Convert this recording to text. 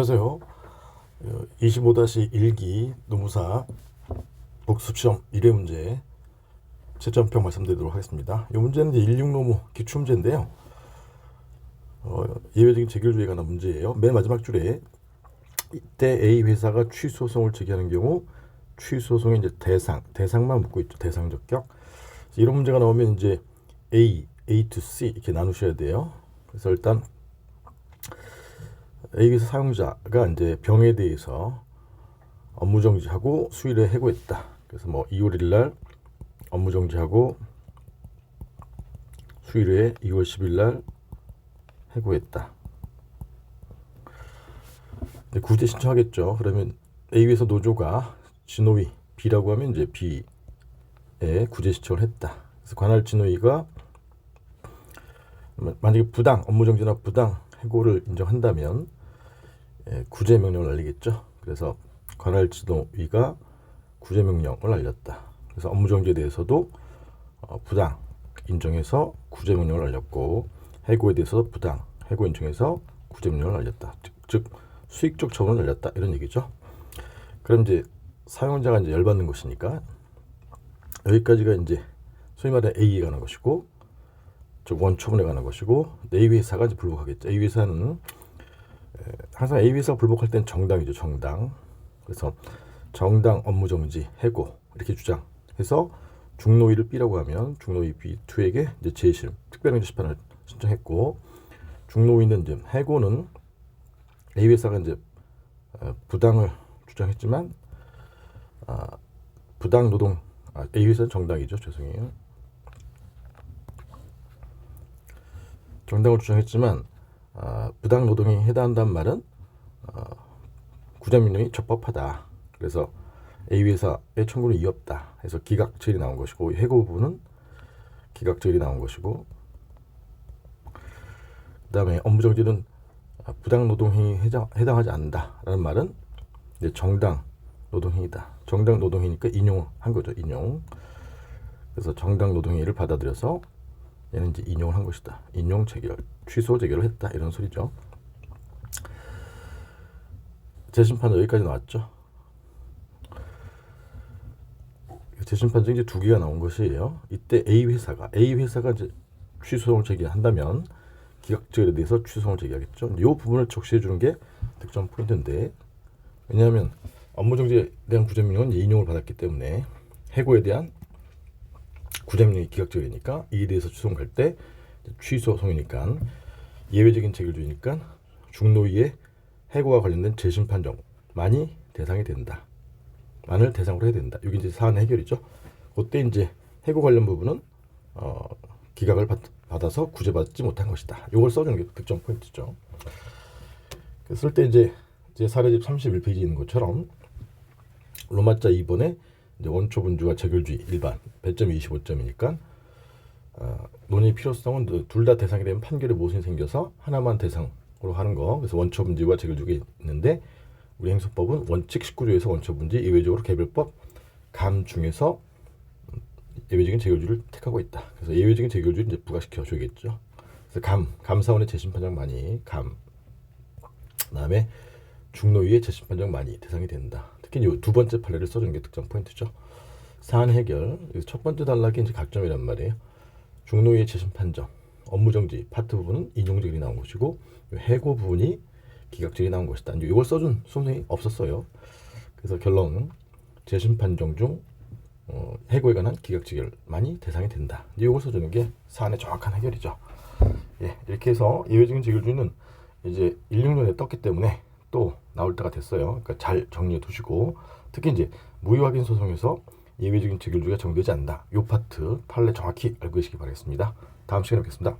안녕하세요. 25-1기 노무사 복습시험 1회 문제 채점평 말씀드리도록 하겠습니다. 이 문제는 이제 16노무 기출문제인데요. 예외적인 재결주에 관한 문제예요. 맨 마지막 줄에 이때 A 회사가 취소송을 제기하는 경우 취소송의 이제 대상만 묻고 있죠. 대상 적격. 이런 문제가 나오면 이제 A to C 이렇게 나누셔야 돼요. 그래서 일단 A 회사 사용자가 이제 병에 대해서 업무 정지하고 수의를 해고했다. 그래서 뭐 2월 1일 날 업무 정지하고 수의를 해 2월 10일 날 해고했다. 구제 신청하겠죠. 그러면 A 회사 노조가 진호위 B라고 하면 이제 B에 구제 신청을 했다. 그래서 관할 진호위가 만약에 부당 업무 정지나 부당 해고를 인정한다면 구제 명령을 날리겠죠. 그래서 관할 진호위가 구제 명령을 날렸다. 그래서 업무 정지에 대해서도 부당 인정해서 구제 명령을 날렸고 해고에 대해서도 부당 해고 인정해서 구제 명령을 날렸다. 즉 수익적 처분을 날렸다 이런 얘기죠. 그럼 이제 사용자가 이제 열받는 것이니까 여기까지가 이제 소위 말해 A에 관한 것이고 즉 원처분에 관한 것이고 A 회사가 이제 불복하겠죠. A 회사는 항상 A 회사가 불복할 때는 정당이죠. 정당. 그래서 정당 업무 정지 해고 이렇게 주장해서 중노위를 B라고 하면 중노위 B2에게 이제 재심 특별행정 심판을 신청했고 중노위는 이제 해고는 A 회사가 이제 부당을 주장했지만 부당 노동 A 회사는 정당이죠. 죄송해요. 정당을 주장했지만 부당 노동에 해당한다는 말은 구제명령이 적법하다. 그래서 A 회사의 청구는 이없다. 해서 기각처리 나온 것이고 해고 부분은 기각처리 나온 것이고 그 다음에 업무정지는 부당 노동행위에 해당하지 않는다라는 말은 이제 정당 노동행위다. 정당 노동행위니까 인용한 거죠. 인용. 그래서 정당 노동행위를 받아들여서 얘는 이제 인용을 한 것이다. 인용 재결, 취소 재결을 했다. 이런 소리죠. 재심판은 여기까지 나왔죠. 재심판은 이제 두 개가 나온 것이에요. 이때 A 회사가 이제 취소송을 제기한다면 기각절에 대해서 취소송을 제기하겠죠. 이 부분을 적시해 주는 게 득점 포인트인데 왜냐하면 업무정지에 대한 구제명령은 인용을 받았기 때문에 해고에 대한 구제명령이 기각절이니까 이에 대해서 취소송 갈 때 취소송이니까 예외적인 재결주의니까 중노위의 해고와 관련된 재심판정만이 대상이 된다. 만을 대상으로 해야 된다. 이게 이제 사안 해결이죠. 그때 이제 해고 관련 부분은 기각을 받아서 구제받지 못한 것이다. 이걸 써주는 게 득점 포인트죠. 쓸 때 이제 사례집 31페이지에 있는 것처럼 로마자 2번에 이제 원초분주와 재결주의 일반 배점이 25점이니까 논의 필요성은 둘 다 대상이 되면 판결에 모순이 생겨서 하나만 대상으로 하는 거. 그래서 원초분주와 재결주가 있는데 우리 행소법은 원칙 19조에서 원초분주 예외적으로 개별법 감 중에서 예외적인 재결주를 택하고 있다. 그래서 예외적인 재결주를 이제 부과시켜 줘야겠죠. 그래서 감사원의 재심판정만이 그다음에 중노위의 재심판정만이 대상이 된다. 특히 이 두 번째 판례를 써주는 게 득점 포인트죠. 사안 해결 첫 번째 단락이 이제 각점이란 말이에요. 중노위의 재심판정 업무정지 파트 부분은 인용적이 나온 것이고 해고 부분이 기각적이 나온 것이다. 이걸 써준 수험생이 없었어요. 그래서 결론은 재심판정 중 해고에 관한 기각지결만이 대상이 된다. 이걸 써주는 게 사안의 정확한 해결이죠. 예, 이렇게 해서 예외적인 재결주의는 이제 16년에 떴기 때문에 또 나올 때가 됐어요. 그러니까 잘 정리해 두시고 특히 이제 무효확인 소송에서 예외적인 재결주의가 정되지 않는다. 이 파트 판례 정확히 알고 계시기 바라겠습니다. 다음 시간에 뵙겠습니다.